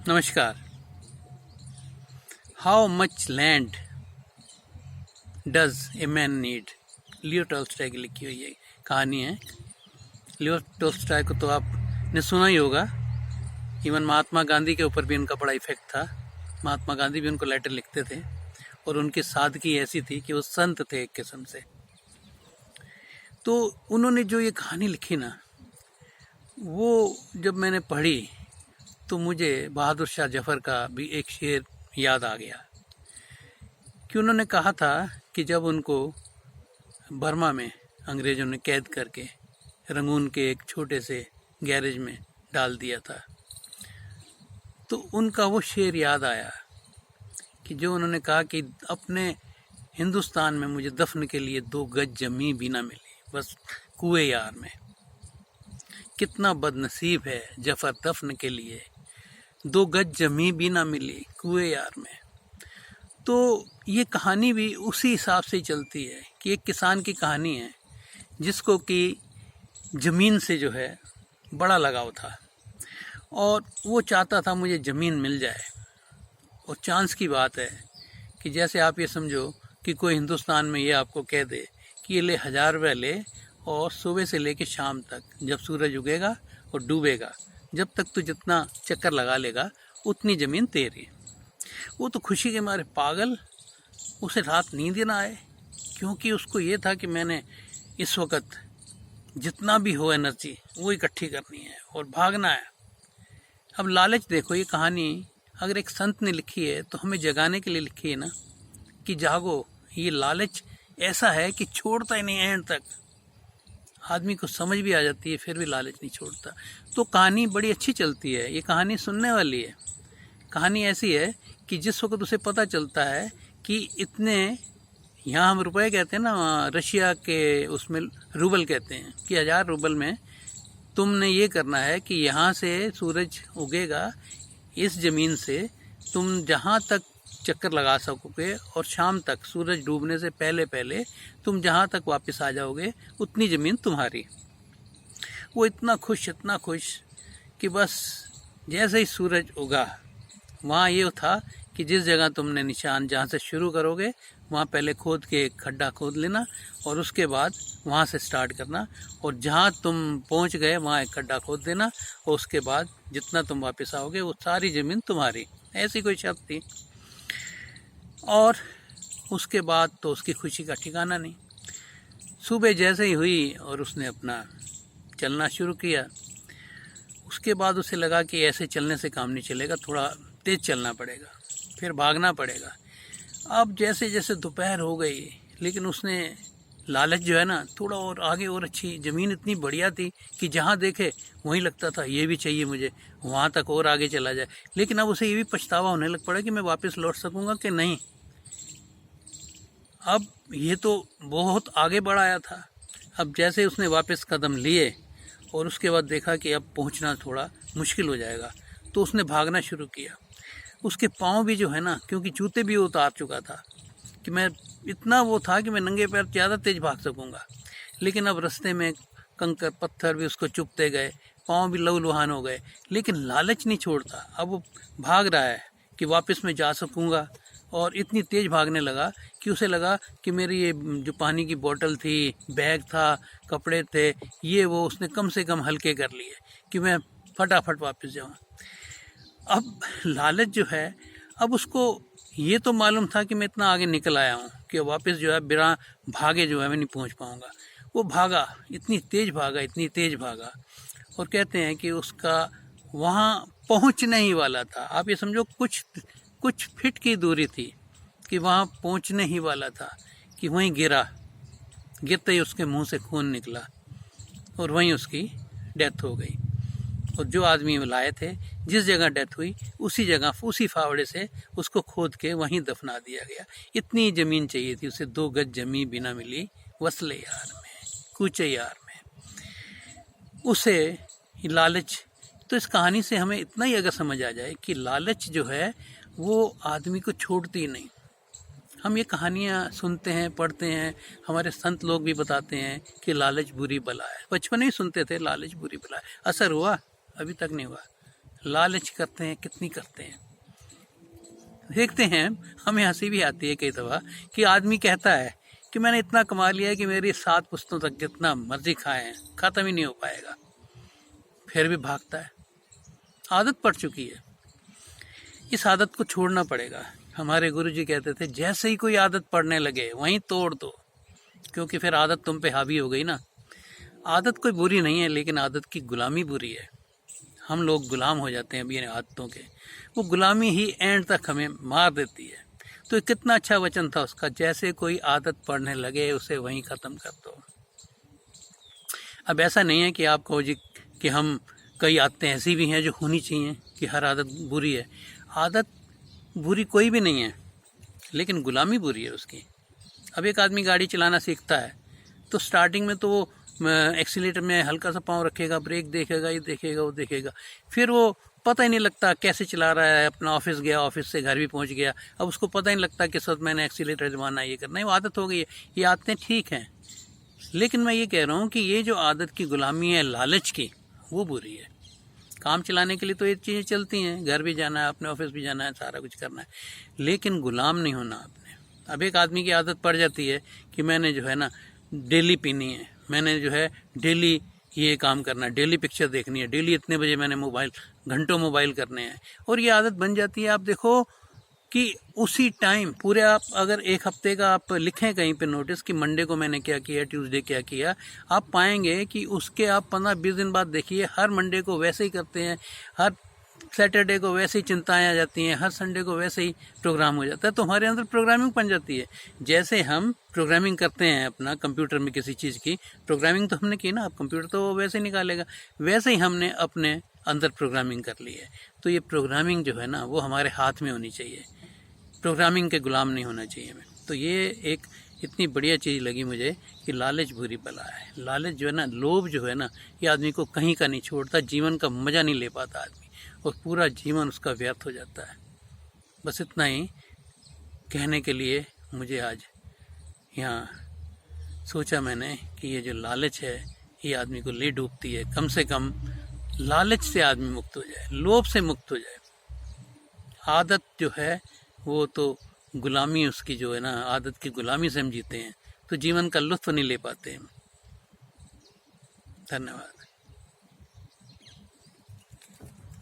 नमस्कार। How much land does a man need, Leo Tolstoy की लिखी हुई ये कहानी है। लियो टॉल्स्टॉय को तो आपने सुना ही होगा। इवन महात्मा गांधी के ऊपर भी उनका बड़ा इफेक्ट था। महात्मा गांधी भी उनको लेटर लिखते थे और उनकी सादगी ऐसी थी कि वो संत थे एक किस्म से। तो उन्होंने जो ये कहानी लिखी ना, वो जब मैंने पढ़ी तो मुझे बहादुर शाह जफर का भी एक शेर याद आ गया कि उन्होंने कहा था कि जब उनको बर्मा में अंग्रेज़ों ने कैद करके रंगून के एक छोटे से गैरेज में डाल दिया था, तो उनका वो शेर याद आया कि जो उन्होंने कहा कि अपने हिंदुस्तान में मुझे दफन के लिए 2 गज जमीन भी ना मिली, बस कुएं यार में। कितना बदनसीब है जफर दफन के लिए 2 गज जमीन भी ना मिली कुएं यार में। तो ये कहानी भी उसी हिसाब से चलती है कि एक किसान की कहानी है जिसको कि ज़मीन से जो है बड़ा लगाव था और वो चाहता था मुझे ज़मीन मिल जाए। और चांस की बात है कि जैसे आप ये समझो कि कोई हिंदुस्तान में ये आपको कह दे कि ये ले 1000 रुपये ले और सुबह से लेके शाम तक, जब सूरज उगेगा और डूबेगा, जब तक तू जितना चक्कर लगा लेगा उतनी ज़मीन तेरी। वो तो खुशी के मारे पागल, उसे रात नींद ही ना आए, क्योंकि उसको ये था कि मैंने इस वक्त जितना भी हो एनर्जी वो इकट्ठी करनी है और भागना है। अब लालच देखो, ये कहानी अगर एक संत ने लिखी है तो हमें जगाने के लिए लिखी है ना कि जागो। ये लालच ऐसा है कि छोड़ता ही नहीं एंड तक। आदमी को समझ भी आ जाती है फिर भी लालच नहीं छोड़ता। तो कहानी बड़ी अच्छी चलती है, ये कहानी सुनने वाली है। कहानी ऐसी है कि जिस वक्त उसे पता चलता है कि इतने, यहाँ हम रुपए कहते हैं ना, रशिया के उसमें रूबल कहते हैं, कि 1000 रूबल में तुमने ये करना है कि यहाँ से सूरज उगेगा, इस ज़मीन से तुम जहाँ तक चक्कर लगा सकोगे और शाम तक सूरज डूबने से पहले पहले तुम जहाँ तक वापस आ जाओगे उतनी ज़मीन तुम्हारी। वो इतना खुश कि बस जैसे ही सूरज उगा, वहाँ ये था कि जिस जगह तुमने निशान जहाँ से शुरू करोगे वहाँ पहले खोद के एक खड्डा खोद लेना और उसके बाद वहाँ से स्टार्ट करना, और जहाँ तुम पहुँच गए वहाँ एक खड्डा खोद देना और उसके बाद जितना तुम वापस आओगे वो सारी ज़मीन तुम्हारी। ऐसी कोई शर्त थी। और उसके बाद तो उसकी खुशी का ठिकाना नहीं। सुबह जैसे ही हुई और उसने अपना चलना शुरू किया, उसके बाद उसे लगा कि ऐसे चलने से काम नहीं चलेगा, थोड़ा तेज़ चलना पड़ेगा, फिर भागना पड़ेगा। अब जैसे जैसे दोपहर हो गई, लेकिन उसने लालच जो है ना, थोड़ा और आगे और अच्छी ज़मीन इतनी बढ़िया थी कि जहाँ देखे वहीं लगता था ये भी चाहिए मुझे, वहाँ तक और आगे चला जाए। लेकिन अब उसे ये भी पछतावा होने लग पड़ा कि मैं वापस लौट सकूँगा कि नहीं। अब ये तो बहुत आगे बढ़ आया था। अब जैसे उसने वापस कदम लिए और उसके बाद देखा कि अब पहुंचना थोड़ा मुश्किल हो जाएगा, तो उसने भागना शुरू किया। उसके पाँव भी जो है ना, क्योंकि जूते भी उतार चुका था कि मैं इतना वो था कि मैं नंगे पैर ज़्यादा तेज भाग सकूंगा। लेकिन अब रास्ते में कंकर पत्थर भी उसको चुभते गए, पाँव भी लहूलुहान हो गए, लेकिन लालच नहीं छोड़ता। अब वो भाग रहा है कि वापस मैं जा सकूंगा, और इतनी तेज़ भागने लगा कि उसे लगा कि मेरी ये जो पानी की बोतल थी, बैग था, कपड़े थे, ये वो उसने कम से कम हल्के कर लिए कि मैं फटाफट वापस जाऊँ। अब लालच जो है, अब उसको ये तो मालूम था कि मैं इतना आगे निकल आया हूँ कि वापस जो है बिना भागे जो है मैं नहीं पहुँच पाऊँगा। वो भागा, इतनी तेज़ भागा और कहते हैं कि उसका वहाँ पहुँचने ही वाला था। आप ये समझो कुछ फीट की दूरी थी कि वहाँ पहुँचने ही वाला था कि वहीं गिरते ही उसके मुंह से खून निकला और वहीं उसकी डेथ हो गई। और जो आदमी लाए थे, जिस जगह डेथ हुई उसी जगह, उसी फावड़े से उसको खोद के वहीं दफना दिया गया। इतनी ज़मीन चाहिए थी उसे, 2 गज जमीन भी ना मिली वसले यार में, कूचे यार में। उसे लालच, तो इस कहानी से हमें इतना ही अगर समझ आ जाए कि लालच जो है वो आदमी को छोड़ती नहीं। हम ये कहानियाँ सुनते हैं, पढ़ते हैं, हमारे संत लोग भी बताते हैं कि लालच बुरी बला है। बचपन में ही सुनते थे लालच बुरी बला है। असर हुआ? अभी तक नहीं हुआ। लालच करते हैं, कितनी करते हैं। देखते हैं, हमें हंसी भी आती है कई दफ़ा कि आदमी कहता है कि मैंने इतना कमा लिया है कि मेरी 7 पुश्तों तक जितना मर्जी खाएं ख़त्म ही नहीं हो पाएगा, फिर भी भागता है। आदत पड़ चुकी है। इस आदत को छोड़ना पड़ेगा। हमारे गुरुजी कहते थे, जैसे ही कोई आदत पड़ने लगे वहीं तोड़ दो, क्योंकि फिर आदत तुम पे हावी हो गई ना। आदत कोई बुरी नहीं है, लेकिन आदत की गुलामी बुरी है। हम लोग गुलाम हो जाते हैं अभी इन आदतों के। वो गुलामी ही एंड तक हमें मार देती है। तो कितना अच्छा वचन था उसका, जैसे कोई आदत पड़ने लगे उसे वहीं ख़त्म कर दो। अब ऐसा नहीं है कि आप कहो जी कि हम कई आदतें ऐसी भी हैं जो होनी चाहिए कि हर आदत बुरी है। आदत बुरी कोई भी नहीं है, लेकिन गुलामी बुरी है उसकी। अब एक आदमी गाड़ी चलाना सीखता है तो स्टार्टिंग में तो वो एक्सीलेटर में हल्का सा पाँव रखेगा, ब्रेक देखेगा, ये देखेगा, वो देखेगा, फिर वो पता ही नहीं लगता कैसे चला रहा है। अपना ऑफिस गया, ऑफिस से घर भी पहुंच गया, अब उसको पता ही नहीं लगता किस वक्त मैंने एक्सीलेटर दबाना, ये करना है। वो आदत हो गई है। ये आदतें ठीक हैं, लेकिन मैं ये कह रहा हूँ कि ये जो आदत की गुलामी है लालच की, वो बुरी है। काम चलाने के लिए तो ये चीज़ें चलती हैं, घर भी जाना है, अपने ऑफिस भी जाना है, सारा कुछ करना है, लेकिन गुलाम नहीं होना आपने। अब एक आदमी की आदत पड़ जाती है कि मैंने जो है ना डेली पीनी है, मैंने जो है डेली ये काम करना है, डेली पिक्चर देखनी है, डेली इतने बजे मैंने घंटों मोबाइल करने हैं, और ये आदत बन जाती है। आप देखो कि उसी टाइम पूरे आप अगर एक हफ्ते का आप लिखें कहीं पे नोटिस कि मंडे को मैंने क्या किया, ट्यूसडे क्या किया, आप पाएंगे कि उसके आप 15-20 दिन बाद देखिए हर मंडे को वैसे ही करते हैं, हर सैटरडे को वैसे ही चिंताएं आ जाती हैं, हर संडे को वैसे ही प्रोग्राम हो जाता है। तो हमारे अंदर प्रोग्रामिंग बन जाती है। जैसे हम प्रोग्रामिंग करते हैं अपना कंप्यूटर में किसी चीज़ की प्रोग्रामिंग तो हमने की ना, अब कंप्यूटर तो वैसे ही निकालेगा, वैसे ही हमने अपने अंदर प्रोग्रामिंग कर ली है। तो ये प्रोग्रामिंग जो है ना वो हमारे हाथ में होनी चाहिए, प्रोग्रामिंग के गुलाम नहीं होना चाहिए हमें। तो ये एक इतनी बढ़िया चीज़ लगी मुझे कि लालच बुरी बला है। लालच जो है ना, लोभ जो है ना, ये आदमी को कहीं का नहीं छोड़ता, जीवन का मज़ा नहीं ले पाता आदमी, और पूरा जीवन उसका व्यर्थ हो जाता है। बस इतना ही कहने के लिए मुझे आज यहाँ सोचा मैंने कि ये जो लालच है ये आदमी को ले डूबती है। कम से कम लालच से आदमी मुक्त हो जाए, लोभ से मुक्त हो जाए। आदत जो है वो तो गुलामी उसकी जो है ना, आदत की गुलामी से हम जीते हैं तो जीवन का लुत्फ नहीं ले पाते हैं। धन्यवाद।